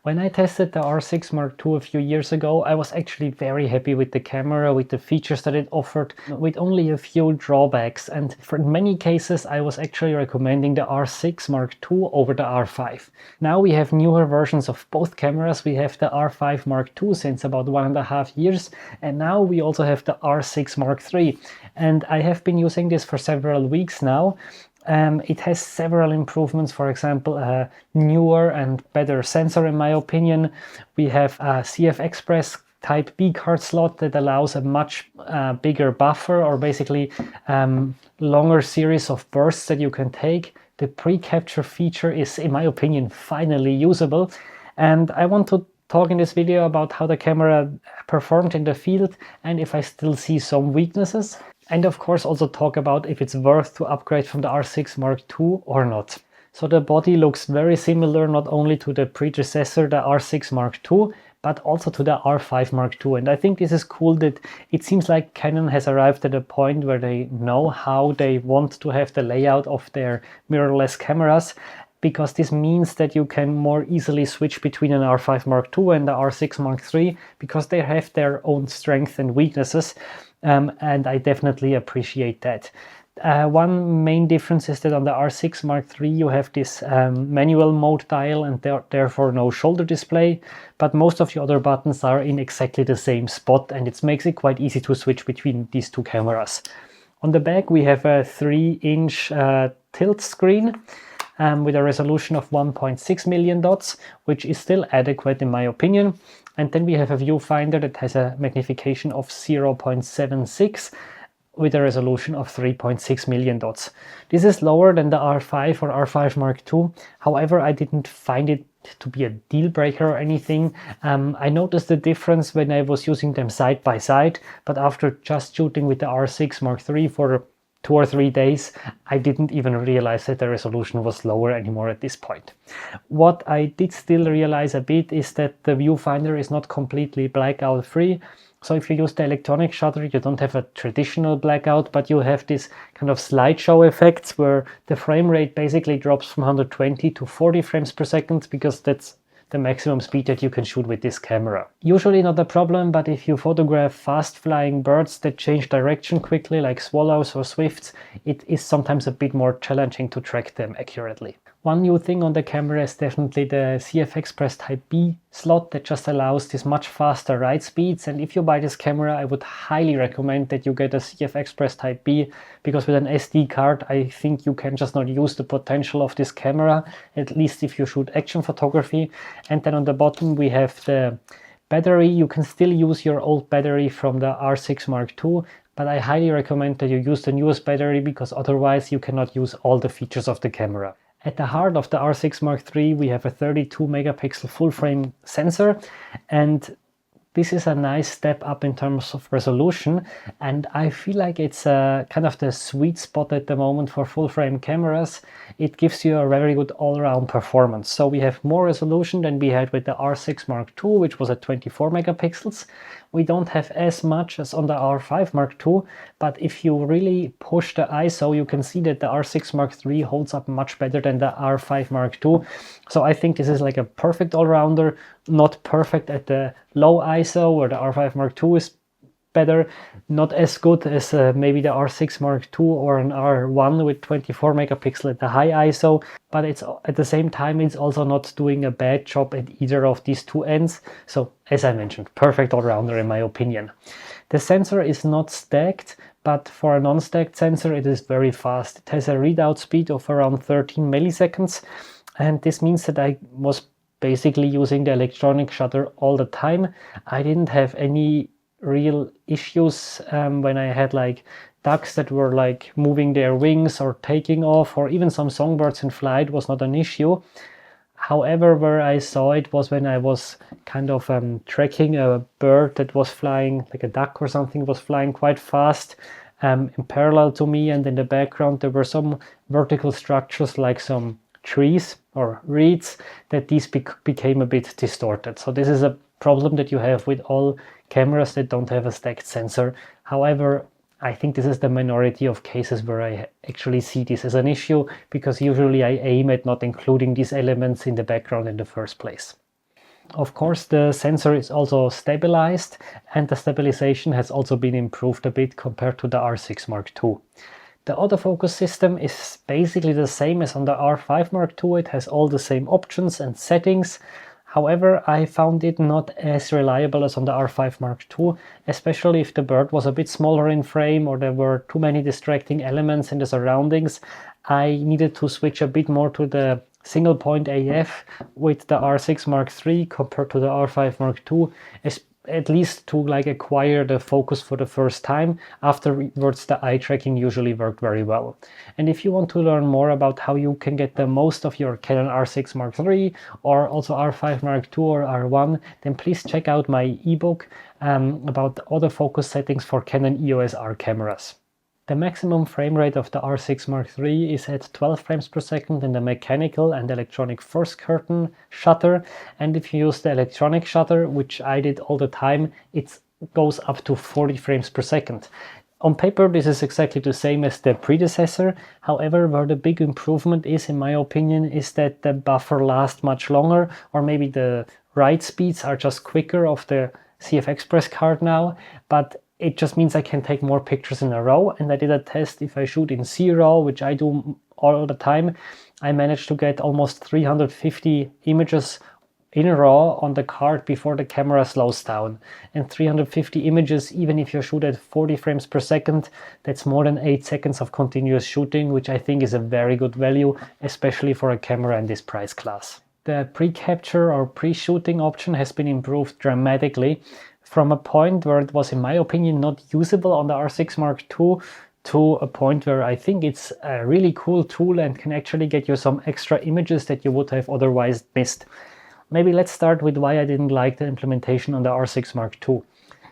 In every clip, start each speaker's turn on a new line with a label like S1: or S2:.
S1: When I tested the R6 Mark II a few years ago, I was actually very happy with the camera, with the features that it offered, with only a few drawbacks. And for many cases, I was actually recommending the R6 Mark II over the R5. Now we have newer versions of both cameras. We have the R5 Mark II since about 1.5 years, and now we also have the R6 Mark III. And I have been using this for several weeks now. It has several improvements, for example, a newer and better sensor in my opinion. We have a CF Express Type B card slot that allows a much bigger buffer, or basically longer series of bursts that you can take. The pre-capture feature is, in my opinion, finally usable. And I want to talk in this video about how the camera performed in the field and if I still see some weaknesses. And of course also talk about if it's worth to upgrade from the R6 Mark II or not. So the body looks very similar not only to the predecessor, the R6 Mark II, but also to the R5 Mark II. And I think this is cool that it seems like Canon has arrived at a point where they know how they want to have the layout of their mirrorless cameras, because this means that you can more easily switch between an R5 Mark II and the R6 Mark III, because they have their own strengths and weaknesses. And I definitely appreciate that. One main difference is that on the R6 Mark III you have this manual mode dial and therefore no shoulder display, but most of the other buttons are in exactly the same spot, and it makes it quite easy to switch between these two cameras. On the back we have a 3-inch tilt screen with a resolution of 1.6 million dots, which is still adequate in my opinion. And then we have a viewfinder that has a magnification of 0.76 with a resolution of 3.6 million dots. This is lower than the R5 or R5 Mark II. However, I didn't find it to be a deal breaker or anything. I noticed the difference when I was using them side by side, but after just shooting with the R6 Mark III for 2 or 3 days, I didn't even realize that the resolution was lower anymore at this point. What I did still realize a bit is that the viewfinder is not completely blackout free. So if you use the electronic shutter, you don't have a traditional blackout, but you have this kind of slideshow effects where the frame rate basically drops from 120 to 40 frames per second, because that's the maximum speed that you can shoot with this camera. Usually not a problem, but if you photograph fast flying birds that change direction quickly, like swallows or swifts, it is sometimes a bit more challenging to track them accurately. One new thing on the camera is definitely the CF Express Type B slot that just allows this much faster write speeds. And if you buy this camera, I would highly recommend that you get a CF Express Type B, because with an SD card, I think you can just not use the potential of this camera, at least if you shoot action photography. And then on the bottom, we have the battery. You can still use your old battery from the R6 Mark II, but I highly recommend that you use the newest battery, because otherwise you cannot use all the features of the camera. At the heart of the R6 Mark III, we have a 32 megapixel full frame sensor, and this is a nice step up in terms of resolution, and I feel like it's kind of the sweet spot at the moment for full frame cameras. It gives you a very good all-around performance. So we have more resolution than we had with the R6 Mark II, which was at 24 megapixels. We don't have as much as on the R5 Mark II, but if you really push the ISO, you can see that the R6 Mark III holds up much better than the R5 Mark II. So I think this is like a perfect all-rounder, not perfect at the low ISO, where the R5 Mark II is better, not as good as maybe the R6 Mark II or an R1 with 24 megapixel at the high ISO, but it's at the same time it's also not doing a bad job at either of these two ends. So as I mentioned, perfect all-rounder in my opinion. The sensor is not stacked, but for a non-stacked sensor it is very fast. It has a readout speed of around 13 milliseconds, and this means that I was basically using the electronic shutter all the time. I didn't have any real issues when I had like ducks that were like moving their wings or taking off, or even some songbirds in flight was not an issue. However, where I saw it was when I was kind of tracking a bird that was flying, like a duck or something, was flying quite fast in parallel to me, and in the background there were some vertical structures like some trees or reeds that these became a bit distorted. So this is a problem that you have with all cameras that don't have a stacked sensor. However, I think this is the minority of cases where I actually see this as an issue, because usually I aim at not including these elements in the background in the first place. Of course, the sensor is also stabilized, and the stabilization has also been improved a bit compared to the R6 Mark II. The autofocus system is basically the same as on the R5 Mark II. It has all the same options and settings. However, I found it not as reliable as on the R5 Mark II, especially if the bird was a bit smaller in frame or there were too many distracting elements in the surroundings. I needed to switch a bit more to the single point AF with the R6 Mark III compared to the R5 Mark II, at least to acquire the focus for the first time. Afterwards, the eye tracking usually worked very well. And if you want to learn more about how you can get the most of your Canon R6 Mark III or also R5 Mark II or R1, then please check out my ebook about autofocus settings for Canon EOS R cameras. The maximum frame rate of the R6 Mark III is at 12 frames per second in the mechanical and electronic first curtain shutter, and if you use the electronic shutter, which I did all the time, it goes up to 40 frames per second. On paper, this is exactly the same as the predecessor. However, where the big improvement is, in my opinion, is that the buffer lasts much longer, or maybe the write speeds are just quicker of the CF Express card now, but it just means I can take more pictures in a row. And I did a test. If I shoot in C-RAW, which I do all the time, I managed to get almost 350 images in RAW on the card before the camera slows down. And 350 images, even if you shoot at 40 frames per second, that's more than 8 seconds of continuous shooting, which I think is a very good value, especially for a camera in this price class. The pre-capture or pre-shooting option has been improved dramatically, from a point where it was, in my opinion, not usable on the R6 Mark II to a point where I think it's a really cool tool and can actually get you some extra images that you would have otherwise missed. Maybe let's start with why I didn't like the implementation on the R6 Mark II.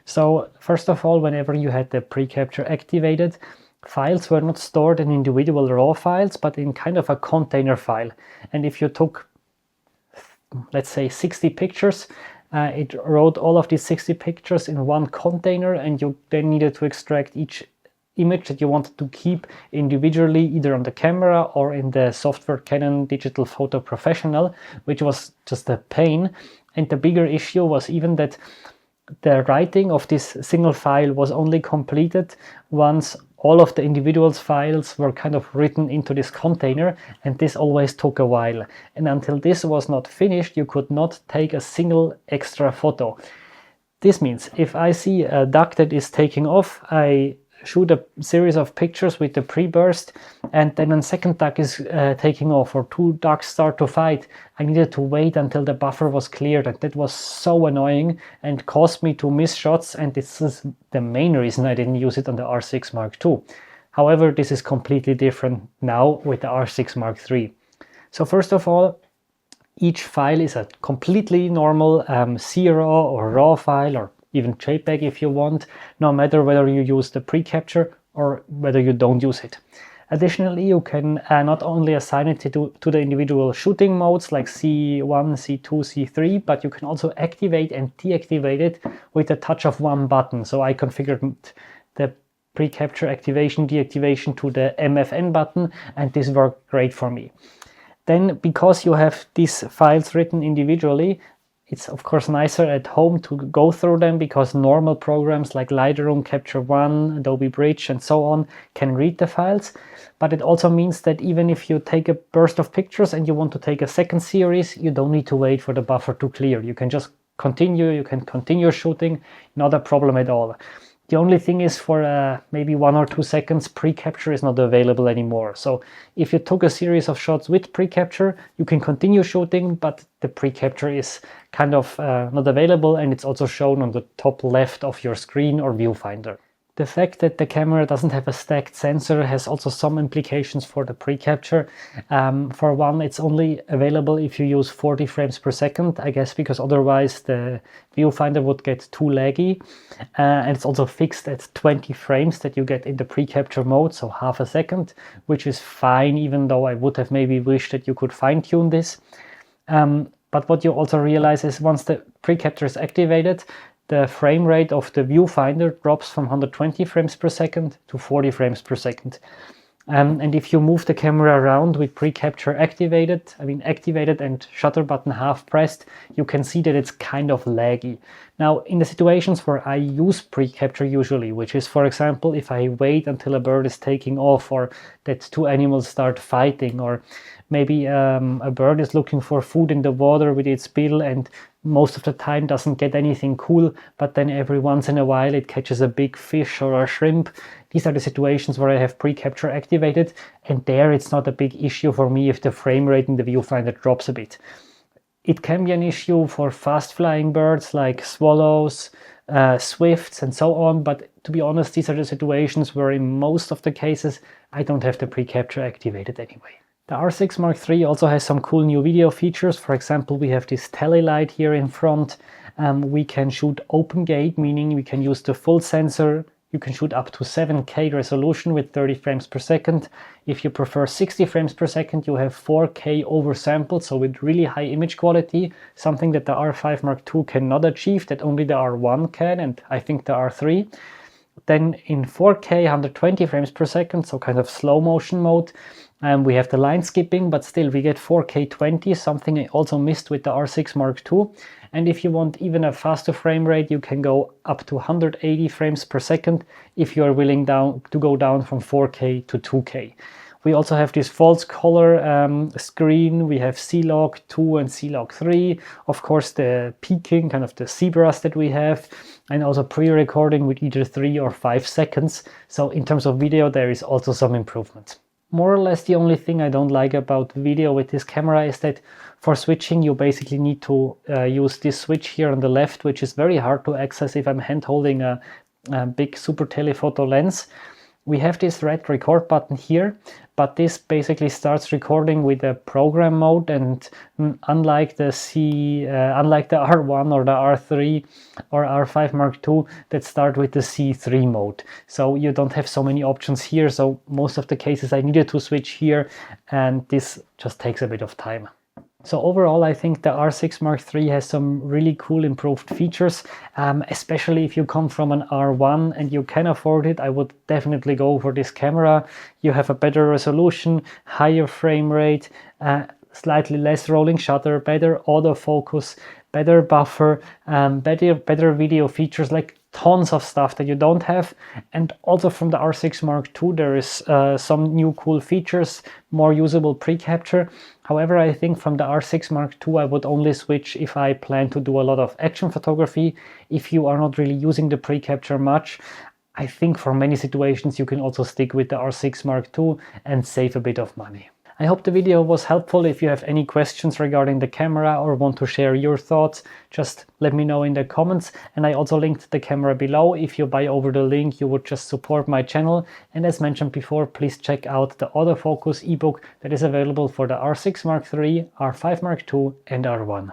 S1: So first of all, whenever you had the pre-capture activated, files were not stored in individual RAW files, but in kind of a container file. And if you took, let's say, 60 pictures, it wrote all of these 60 pictures in one container, and you then needed to extract each image that you wanted to keep individually, either on the camera or in the software Canon Digital Photo Professional, which was just a pain. And the bigger issue was even that the writing of this single file was only completed once all of the individual files were kind of written into this container, and this always took a while. And until this was not finished, you could not take a single extra photo. This means if I see a duck that is taking off, I shoot a series of pictures with the pre-burst, and then a second duck is taking off, or two ducks start to fight. I needed to wait until the buffer was cleared, and that was so annoying and caused me to miss shots, and this is the main reason I didn't use it on the R6 Mark II. However, this is completely different now with the R6 Mark III. So first of all, each file is a completely normal C-RAW or RAW file, or even JPEG if you want, no matter whether you use the pre-capture or whether you don't use it. Additionally, you can not only assign it to the individual shooting modes like C1, C2, C3, but you can also activate and deactivate it with the touch of one button. So I configured the pre-capture activation, deactivation to the MFN button, and this worked great for me. Then, because you have these files written individually, it's of course nicer at home to go through them, because normal programs like Lightroom, Capture One, Adobe Bridge and so on can read the files. But it also means that even if you take a burst of pictures and you want to take a second series, you don't need to wait for the buffer to clear. You can just continue shooting, not a problem at all. The only thing is, for maybe 1 or 2 seconds, pre-capture is not available anymore. So if you took a series of shots with pre-capture, you can continue shooting, but the pre-capture is kind of not available, and it's also shown on the top left of your screen or viewfinder. The fact that the camera doesn't have a stacked sensor has also some implications for the pre-capture. For one, it's only available if you use 40 frames per second, I guess, because otherwise the viewfinder would get too laggy. And it's also fixed at 20 frames that you get in the pre-capture mode, so half a second, which is fine, even though I would have maybe wished that you could fine-tune this. But what you also realize is once the pre-capture is activated, the frame rate of the viewfinder drops from 120 frames per second to 40 frames per second. And if you move the camera around with precapture activated, activated and shutter button half pressed, you can see that it's kind of laggy. Now, in the situations where I use precapture usually, which is, for example, if I wait until a bird is taking off, or that two animals start fighting, or maybe a bird is looking for food in the water with its bill and most of the time doesn't get anything cool, but then every once in a while it catches a big fish or a shrimp. These are the situations where I have precapture activated, and there it's not a big issue for me if the frame rate in the viewfinder drops a bit. It can be an issue for fast flying birds like swallows, swifts and so on, but to be honest, these are the situations where in most of the cases I don't have the precapture activated anyway. The R6 Mark III also has some cool new video features. For example, we have this tele light here in front. We can shoot open gate, meaning we can use the full sensor. You can shoot up to 7K resolution with 30 frames per second. If you prefer 60 frames per second, you have 4K oversampled, so with really high image quality, something that the R5 Mark II cannot achieve, that only the R1 can, and I think the R3. Then in 4K, 120 frames per second, so kind of slow motion mode. We have the line skipping, but still we get 4K 20, something I also missed with the R6 Mark II. And if you want even a faster frame rate, you can go up to 180 frames per second if you are willing to go down from 4K to 2K. We also have this false color screen. We have C-Log 2 and C-Log 3. Of course, the peaking, kind of the zebras that we have, and also pre-recording with either 3 or 5 seconds. So in terms of video, there is also some improvement. More or less the only thing I don't like about video with this camera is that for switching you basically need to use this switch here on the left, which is very hard to access if I'm hand holding a big super telephoto lens. We have this red record button here, but this basically starts recording with a program mode, and unlike the R1 or the R3 or R5 Mark II that start with the C3 mode. So you don't have so many options here, so most of the cases I needed to switch here, and this just takes a bit of time. So overall, I think the R6 Mark III has some really cool improved features, especially if you come from an R1 and you can afford it. I would definitely go for this camera. You have a better resolution, higher frame rate, slightly less rolling shutter, better autofocus, better buffer, better video features, like tons of stuff that you don't have. And also from the R6 Mark II there is some new cool features, more usable precapture. However, I think from the R6 Mark II I would only switch if I plan to do a lot of action photography. If you are not really using the precapture much, I think for many situations you can also stick with the R6 Mark II and save a bit of money. I hope the video was helpful. If you have any questions regarding the camera or want to share your thoughts, just let me know in the comments. And I also linked the camera below. If you buy over the link, you would just support my channel. And as mentioned before, please check out the Autofocus ebook that is available for the R6 Mark III, R5 Mark II and R1.